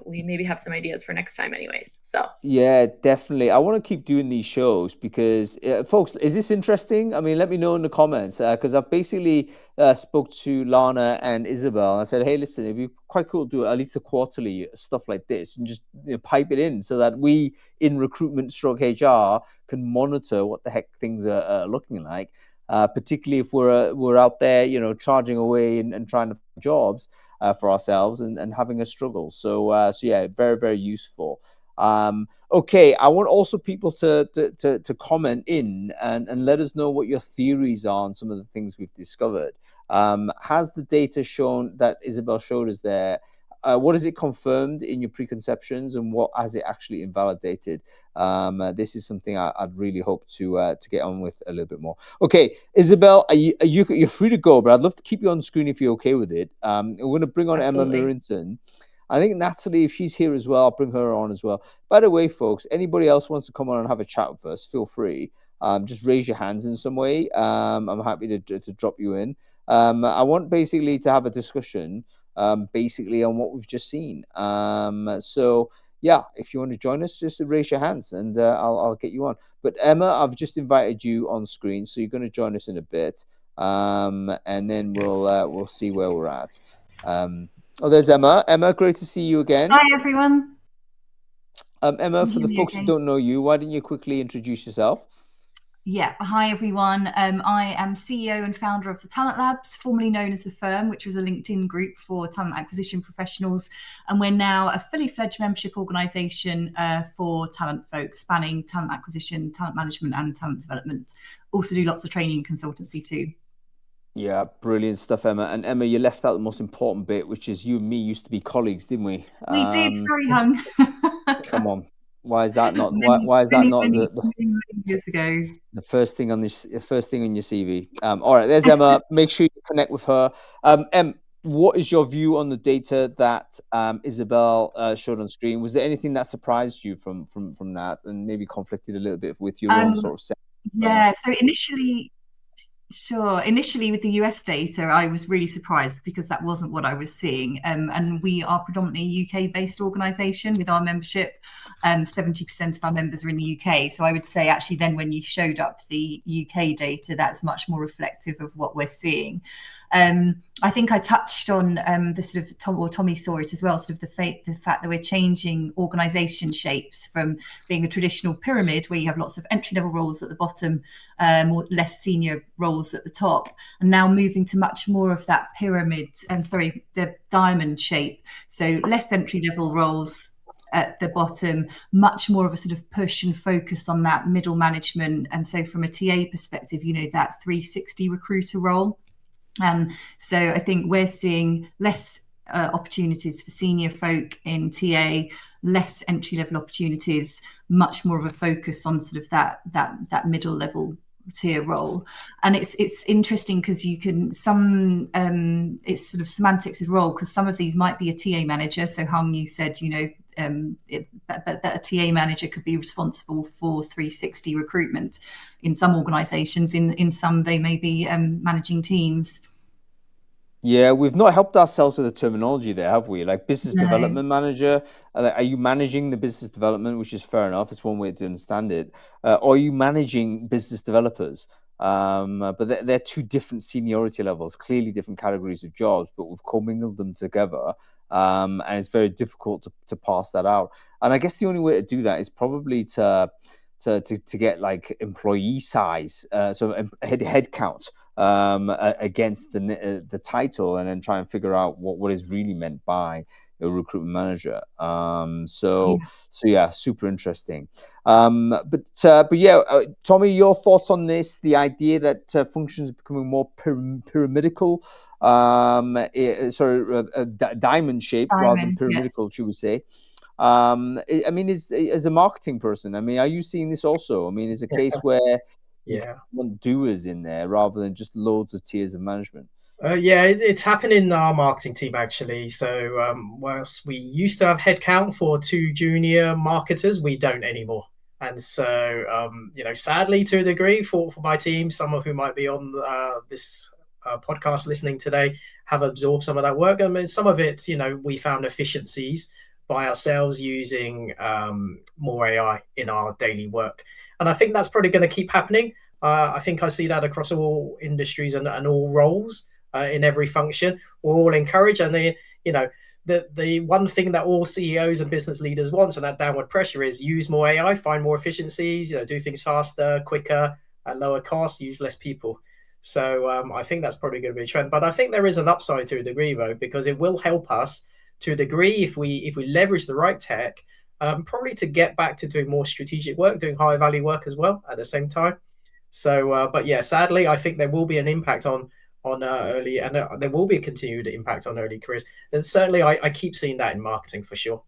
we maybe have some ideas for next time anyways. So yeah, definitely. I want to keep doing these shows because folks, is this interesting? I mean, let me know in the comments because I've basically spoke to Lana and Isabel and I said, hey, listen, it'd be quite cool to do at least a quarterly stuff like this and just pipe it in so that we in recruitment stroke HR can monitor what the heck things are looking like, particularly if we're out there, charging away and trying to find jobs for ourselves and having a struggle. So yeah, very, very useful. Okay, I want also people to comment in and let us know what your theories are on some of the things we've discovered. Has the data shown that Isabel showed us there? What is it confirmed in your preconceptions, and what has it actually invalidated? This is something I'd really hope to get on with a little bit more. Okay, Isabel, you're free to go, but I'd love to keep you on screen if you're okay with it. We're going to bring on Absolutely. Emma Mirrington. I think Natalie, if she's here as well, I'll bring her on as well. By the way, folks, anybody else wants to come on and have a chat with us, feel free. Just raise your hands in some way. I'm happy to drop you in. I want basically to have a discussion basically on what we've just seen. So yeah, if you want to join us, just raise your hands and I'll get you on. But Emma, I've just invited you on screen, so you're going to join us in a bit, and then we'll see where we're at. There's Emma. Emma, great to see you again. Hi, everyone. Emma, for the folks who don't know you, why don't you quickly introduce yourself? Yeah, hi everyone. I am CEO and founder of the Talent Labs, formerly known as The Firm, which was a LinkedIn group for talent acquisition professionals. And we're now a fully fledged membership organisation for talent folks, spanning talent acquisition, talent management and talent development. Also do lots of training and consultancy too. Yeah, brilliant stuff, Emma. And Emma, you left out the most important bit, which is you and me used to be colleagues, didn't we? We did, sorry, hon. Come on. Why is that not? Why is that not many years ago? The first thing on your CV. All right, there's Emma. Make sure you connect with her. Em, what is your view on the data that Isabel showed on screen? Was there anything that surprised you from that, and maybe conflicted a little bit with your own sort of sense? Yeah. So initially with the US data, I was really surprised because that wasn't what I was seeing. And we are predominantly a UK-based organisation with our membership. 70% of our members are in the UK. So I would say actually then when you showed up the UK data, that's much more reflective of what we're seeing. I think I touched on the sort of Tommy saw it as well, sort of the fact that we're changing organisation shapes from being a traditional pyramid where you have lots of entry-level roles at the bottom, or less senior roles at the top, and now moving to much more of that pyramid, the diamond shape. So less entry-level roles at the bottom, much more of a sort of push and focus on that middle management. And so from a TA perspective, that 360 recruiter role. So I think we're seeing less opportunities for senior folk in TA, less entry-level opportunities, much more of a focus on sort of that middle level tier role. And it's interesting because you can it's sort of semantics of role, because some of these might be a TA manager. So Hung, you said that a TA manager could be responsible for 360 recruitment in some organizations. In some they may be managing teams. Yeah, we've not helped ourselves with the terminology there, have we? Like business development manager, are you managing the business development, which is fair enough, it's one way to understand it, or are you managing business developers? But they're two different seniority levels, clearly different categories of jobs, but we've commingled them together, and it's very difficult to pass that out. And I guess the only way to do that is probably to to get like employee size, so head count against the title, and then try and figure out what is really meant by a recruitment manager. So yeah, super interesting. But yeah, Tommy, your thoughts on this? The idea that functions are becoming more pyramidal, diamond shaped rather than pyramidal, should we say? I mean, as a marketing person, I mean, are you seeing this also? I mean, is a case where you want doers in there rather than just loads of tiers of management? Yeah, it's happening in our marketing team, actually. So whilst we used to have headcount for 2 junior marketers, we don't anymore. And so, sadly, to a degree, for my team, some of who might be on this podcast listening today have absorbed some of that work. I mean, some of it, we found efficiencies by ourselves using more AI in our daily work. And I think that's probably going to keep happening. I think I see that across all industries and all roles. In every function, we're all encouraged, and the one thing that all CEOs and business leaders want, and that downward pressure, is use more AI, find more efficiencies, do things faster, quicker, at lower cost, use less people. So I think that's probably going to be a trend. But I think there is an upside to a degree, though, because it will help us to a degree if we leverage the right tech, probably to get back to doing more strategic work, doing higher value work as well at the same time. So, but yeah, sadly, I think there will be an impact on early, and there will be a continued impact on early careers. And certainly, I keep seeing that in marketing for sure.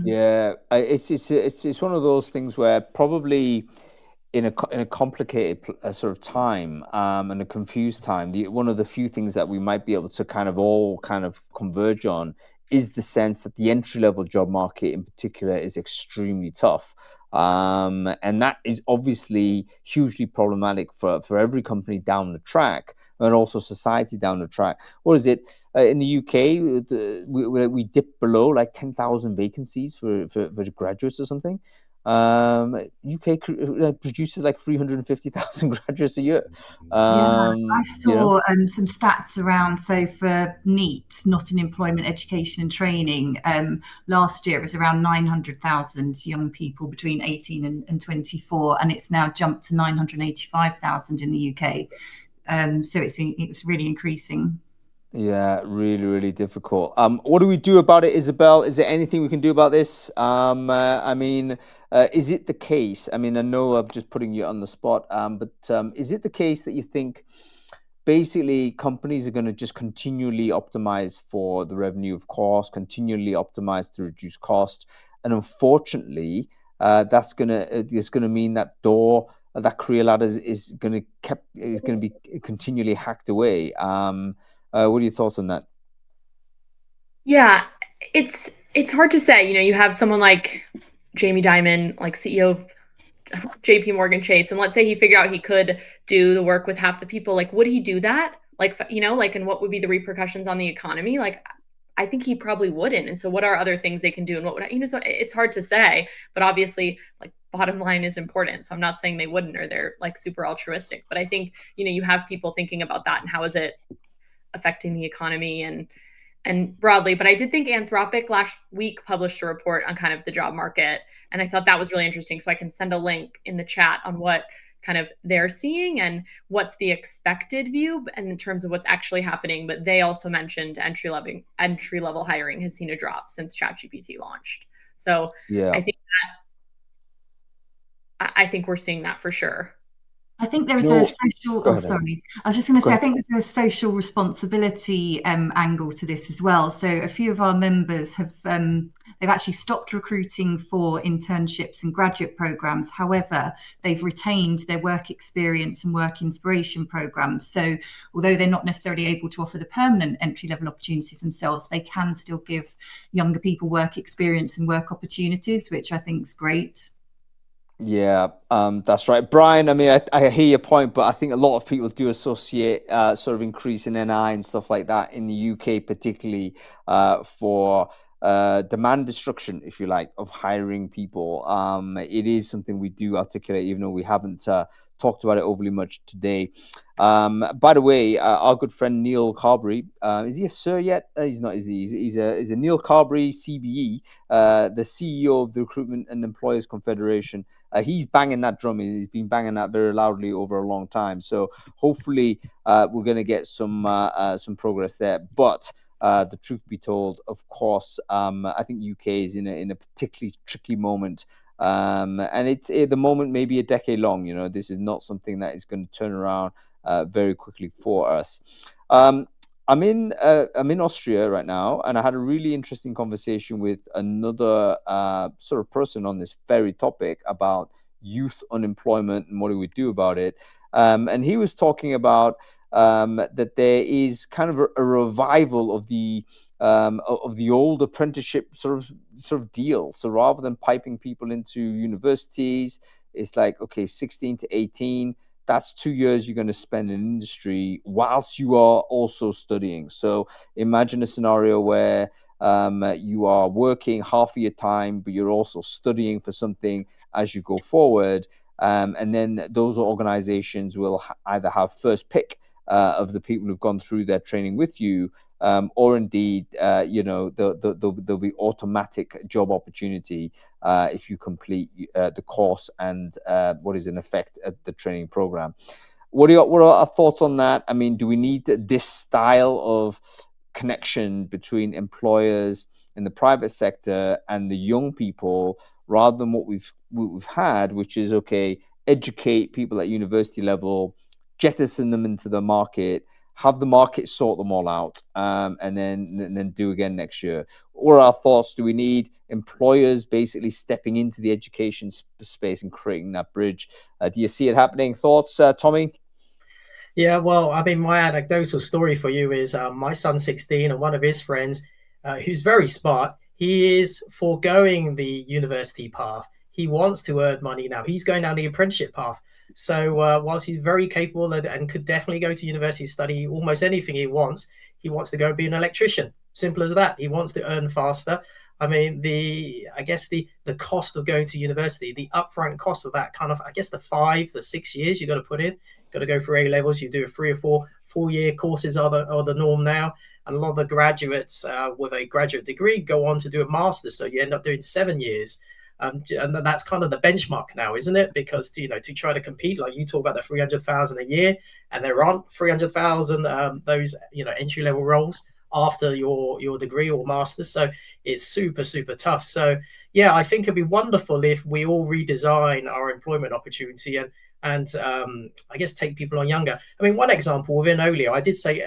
Yeah, it's one of those things where probably in a complicated sort of time and a confused time, one of the few things that we might be able to kind of converge on is the sense that the entry level job market in particular is extremely tough. And that is obviously hugely problematic for every company down the track, and also society down the track. What is it in the UK? We dip below like 10,000 vacancies for graduates or something. UK produces like 350,000 graduates a year. I saw some stats around. So for NEET, not in employment, education and training, last year it was around 900,000 young people between 18 and 24, and it's now jumped to 985,000 in the UK. So it's really increasing. Yeah, really, really difficult. What do we do about it, Isabel? Is there anything we can do about this? I mean, is it the case? I mean, I know I'm just putting you on the spot, but is it the case that you think basically companies are going to just continually optimize for the revenue of course, continually optimize to reduce cost, and unfortunately, it's going to mean that that career ladder is going to be continually hacked away. What are your thoughts on that? Yeah, it's hard to say. You have someone like Jamie Dimon, like CEO of JP Morgan Chase, and let's say he figured out he could do the work with half the people. Like, would he do that? And what would be the repercussions on the economy? Like, I think he probably wouldn't. And so what are other things they can do? And what would, so it's hard to say, but obviously like bottom line is important. So I'm not saying they wouldn't, or they're like super altruistic, but I think, you have people thinking about that and how is it affecting the economy and broadly. But I did think Anthropic last week published a report on kind of the job market. And I thought that was really interesting. So I can send a link in the chat on what kind of they're seeing and what's the expected view and in terms of what's actually happening. But they also mentioned entry level hiring has seen a drop since ChatGPT launched. So yeah, I think we're seeing that for sure. I think there is a social. Oh, sorry. I was just going to say, I think there's a social responsibility angle to this as well. So a few of our members have they've actually stopped recruiting for internships and graduate programs. However, they've retained their work experience and work inspiration programs. So although they're not necessarily able to offer the permanent entry level opportunities themselves, they can still give younger people work experience and work opportunities, which I think is great. Yeah, that's right, Brian. I mean, I hear your point, but I think a lot of people do associate sort of increase in NI and stuff like that in the UK, particularly for demand destruction, if you like, of hiring people. It is something we do articulate, even though we haven't talked about it overly much today. By the way, our good friend Neil Carberry, is he a sir yet? He's not, is he? He's a Neil Carberry, CBE, the CEO of the Recruitment and Employers Confederation. He's banging that drum. He's been banging that very loudly over a long time. So hopefully we're going to get some progress there. But the truth be told, of course, I think UK is in a particularly tricky moment. And it's the moment maybe a decade long. This is not something that is going to turn around very quickly for us. I'm in Austria right now, and I had a really interesting conversation with another sort of person on this very topic about youth unemployment and what do we do about it. And he was talking about that there is kind of a revival of the old apprenticeship sort of deal. So rather than piping people into universities, it's like, okay, 16 to 18. That's 2 years you're going to spend in industry whilst you are also studying. So imagine a scenario where you are working half of your time, but you're also studying for something as you go forward. And then those organizations will either have first pick of the people who've gone through their training with you, or indeed, there'll be automatic job opportunity if you complete the course and what is in effect the training program. What are our thoughts on that? I mean, do we need this style of connection between employers in the private sector and the young people, rather than what we've had, which is, okay, educate people at university level, jettison them into the market, have the market sort them all out, and then do again next year? Or our thoughts, do we need employers basically stepping into the education space and creating that bridge? Do you see it happening? Thoughts, Tommy? Yeah, well, I mean, my anecdotal story for you is my son's 16, and one of his friends, who's very smart, he is foregoing the university path. He wants to earn money now. He's going down the apprenticeship path. So whilst he's very capable and could definitely go to university, study almost anything he wants to go be an electrician. Simple as that. He wants to earn faster. I mean, I guess the cost of going to university, the upfront cost of that kind of, I guess the 5 to 6 years you got to put in, got to go through A levels. You do a 3 or 4 year courses are the norm now. And a lot of the graduates with a graduate degree go on to do a master's. So you end up doing 7 years. And that's kind of the benchmark now, isn't it? Because to try to compete, like you talk about the 300,000 a year, and there aren't 300,000 those entry level roles after your degree or master's. So it's super, super tough. So yeah, I think it'd be wonderful if we all redesign our employment opportunity and I guess take people on younger. I mean, one example within Olio, I did say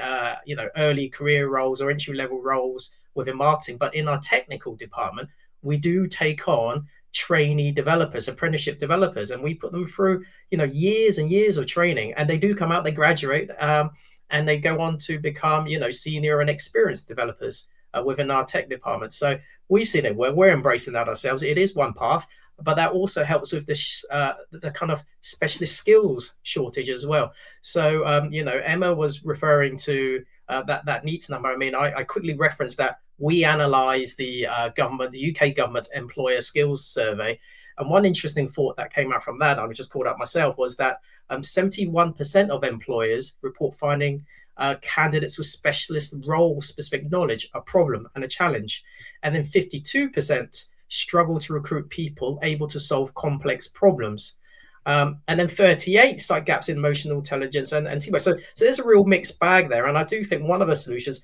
early career roles or entry level roles within marketing, but in our technical department, we do take on trainee developers, apprenticeship developers, and we put them through years and years of training, and they do come out, they graduate, and they go on to become senior and experienced developers within our tech department. So we've seen it. We're embracing that ourselves. It is one path, but that also helps with the kind of specialist skills shortage as well. So Emma was referring to that needs number. I mean, I quickly referenced that we analyze the UK government employer skills survey. And one interesting thought that came out from that, I just called out myself, was that 71% of employers report finding candidates with specialist role-specific knowledge a problem and a challenge. And then 52% struggle to recruit people able to solve complex problems. And then 38 cite gaps in emotional intelligence and teamwork. So there's a real mixed bag there. And I do think one of the solutions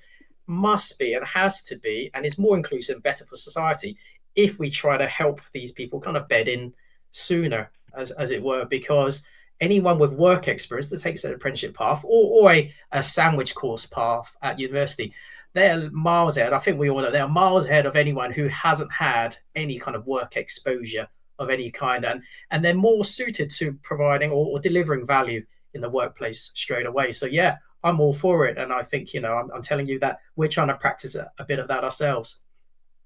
must be and has to be, and is more inclusive, better for society, if we try to help these people kind of bed in sooner, as it were, because anyone with work experience that takes an apprenticeship path or a sandwich course path at university, they're miles ahead. I think we all know they're miles ahead of anyone who hasn't had any kind of work exposure of any kind, and they're more suited to providing or delivering value in the workplace straight away. So yeah, I'm all for it, and I think I'm telling you that we're trying to practice a bit of that ourselves.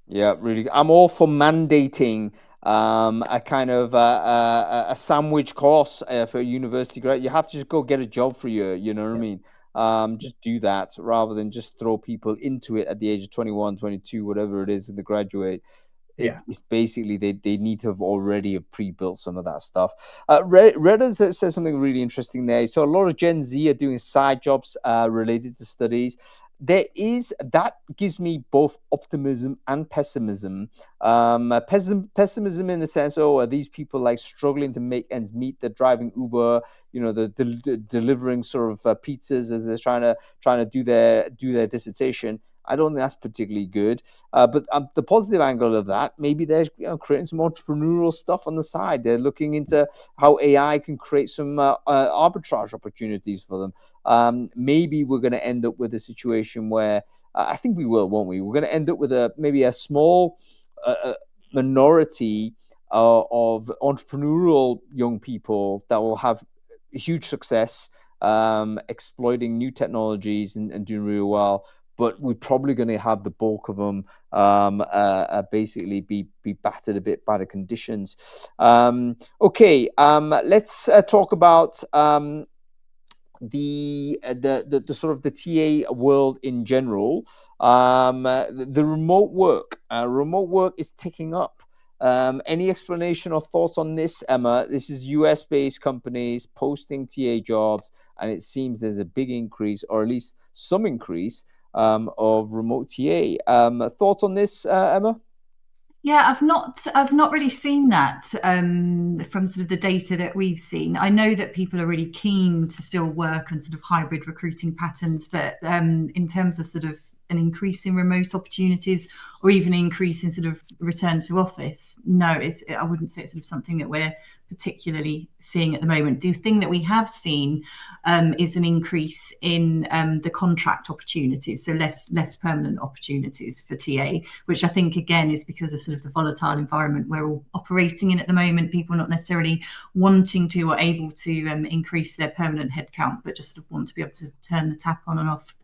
Yeah, really. I'm all for mandating a kind of a sandwich course for a university grad. You have to just go get a job for you. You know what I mean? Just do that rather than just throw people into it at the age of 21, 22, whatever it is when they graduate. It's basically they need to have already pre-built some of that stuff. Reddit says something really interesting there. So a lot of Gen Z are doing side jobs related to studies. That gives me both optimism and pessimism. Pessimism in the sense, are these people like struggling to make ends meet? They're driving Uber, they're delivering sort of pizzas as they're trying to do their dissertation. I don't think that's particularly good. But the positive angle of that, maybe they're creating some entrepreneurial stuff on the side. They're looking into how AI can create some arbitrage opportunities for them. Maybe we're going to end up with a situation where I think we will, won't we? We're going to end up with maybe a small minority of entrepreneurial young people that will have huge success exploiting new technologies and doing really well. But we're probably going to have the bulk of them basically be battered a bit by the conditions. Okay, let's talk about the sort of the TA world in general. The remote work is ticking up. Any explanation or thoughts on this, Emma? This is US-based companies posting TA jobs, and it seems there's a big increase, or at least some increase, of remote TA. Thoughts on this, Emma? Yeah, I've not really seen that from sort of the data that we've seen. I know that people are really keen to still work on sort of hybrid recruiting patterns, but in terms of sort of an increase in remote opportunities or even an increase in sort of return to office, no, I wouldn't say it's sort of something that we're particularly seeing at the moment. The thing that we have seen is an increase in the contract opportunities, so less permanent opportunities for TA, which I think again is because of sort of the volatile environment we're all operating in at the moment. People not necessarily wanting to or able to increase their permanent headcount, but just sort of want to be able to turn the tap on and off.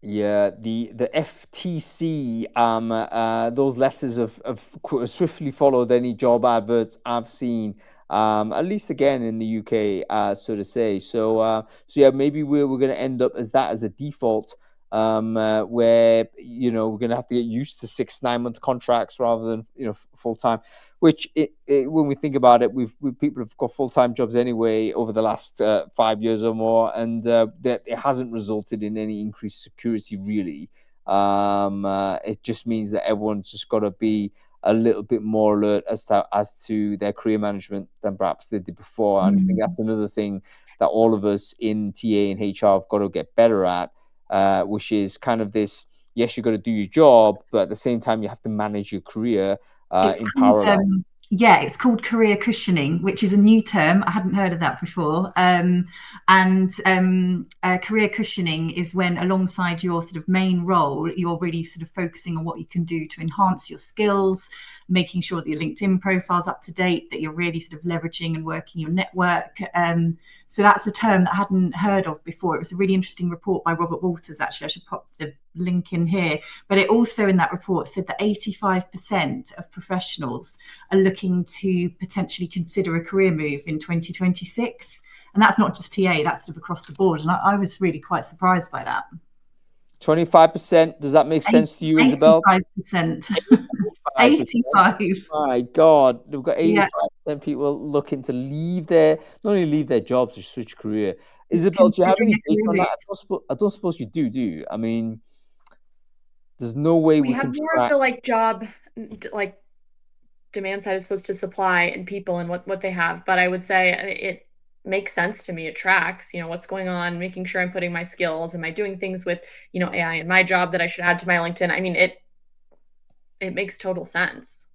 Yeah, the FTC, those letters have swiftly followed any job adverts I've seen, at least again in the UK, so to say. So yeah, maybe we're going to end up as a default, where we're going to have to get used to 6-9 month contracts rather than full time. Which when we think about it, people have got full-time jobs anyway over the last 5 years or more, and that it hasn't resulted in any increased security really. It just means that everyone's just got to be a little bit more alert as to their career management than perhaps they did before. And I think that's another thing that all of us in TA and HR have got to get better at, which is kind of this: yes, you've got to do your job, but at the same time, you have to manage your career. It's called career cushioning, which is a new term. I hadn't heard of that before. Career cushioning is when, alongside your sort of main role, you're really sort of focusing on what you can do to enhance your skills, making sure that your LinkedIn profile's up to date, that you're really sort of leveraging and working your network. So that's a term that I hadn't heard of before. It was a really interesting report by Robert Walters, actually. I should pop the link in here. But it also, in that report, said that 85% of professionals are looking to potentially consider a career move in 2026. And that's not just TA, that's sort of across the board. And I was really quite surprised by that. 25%. Does that make sense to you, Isabel? 85%. 85. My God, we've got 85% people looking to not only leave their jobs, to switch career. Isabel, do you have any take on that? I don't suppose you do you? I mean, there's no way we have can more of the job demand side is supposed to supply and people and what they have, but I would say it makes sense to me. It tracks, what's going on, making sure I'm putting my skills. Am I doing things with, AI in my job that I should add to my LinkedIn? I mean, it makes total sense.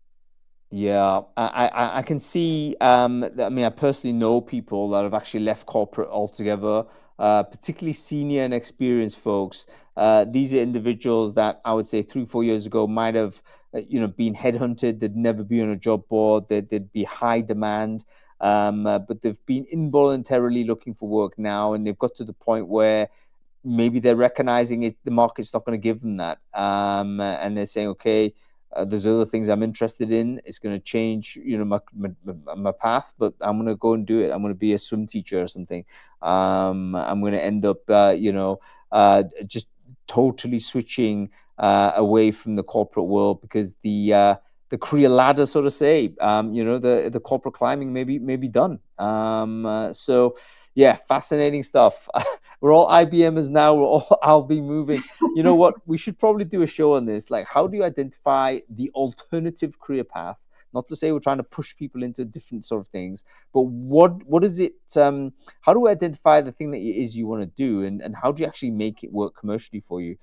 Yeah, I can see. I personally know people that have actually left corporate altogether, particularly senior and experienced folks. These are individuals that I would say 3-4 years ago might have, been headhunted. They'd never be on a job board. They'd be high demand. But they've been involuntarily looking for work now, and they've got to the point where maybe they're recognizing the market's not going to give them that, and they're saying, okay, There's other things I'm interested in. It's going to change, my path, but I'm going to go and do it. I'm going to be a swim teacher or something. I'm going to end up, just totally switching away from the corporate world, because the career ladder, so to say, the corporate climbing may be done. So yeah, fascinating stuff. We're all IBMers now. I'll be moving. You know what? We should probably do a show on this. Like, how do you identify the alternative career path? Not to say we're trying to push people into different sort of things, but what is it? How do we identify the thing that it is you want to do, and how do you actually make it work commercially for you?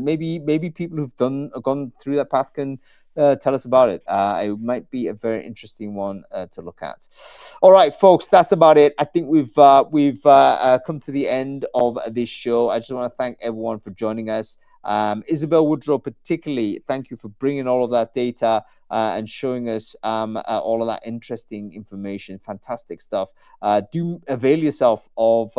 Maybe people who've gone through that path can tell us about it. It might be a very interesting one to look at. All right, folks, that's about it. I think we've come to the end of this show. I just want to thank everyone for joining us. Isabel Woodrow, particularly, thank you for bringing all of that data and showing us all of that interesting information. Fantastic stuff. Do avail yourself of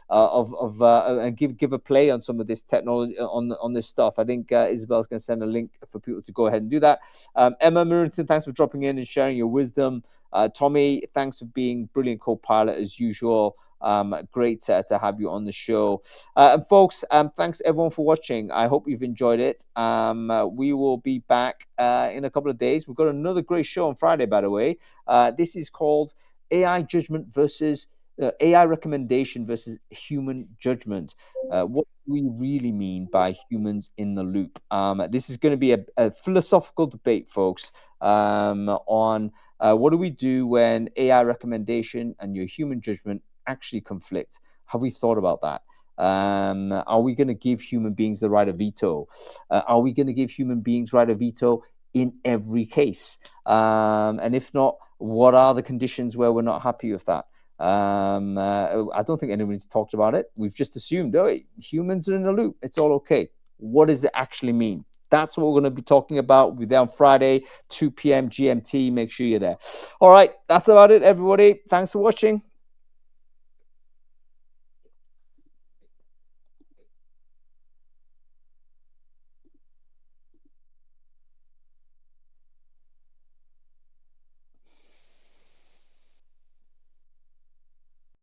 and give a play on some of this technology, on this stuff. I think Isabel's going to send a link for people to go ahead and do that. Emma Mirrington, thanks for dropping in and sharing your wisdom. Tommy, thanks for being brilliant co-pilot as usual. Great to have you on the show. And folks, thanks everyone for watching. I hope you've enjoyed it. We will be back in a couple of days. We've got another great show on Friday, by the way. This is called AI judgment versus AI recommendation versus human judgment. What do we really mean by humans in the loop? This is going to be a philosophical debate, folks, on what do we do when AI recommendation and your human judgment actually conflict? Have we thought about that? Are we going to give human beings the right of veto? Are we going to give human beings right of veto in every case? And if not, what are the conditions where we're not happy with that? I don't think anybody's talked about it. We've just assumed, humans are in the loop. It's all okay. What does it actually mean? That's what we're going to be talking about. We'll be there on Friday, 2 p.m. GMT. Make sure you're there. All right. That's about it, everybody. Thanks for watching.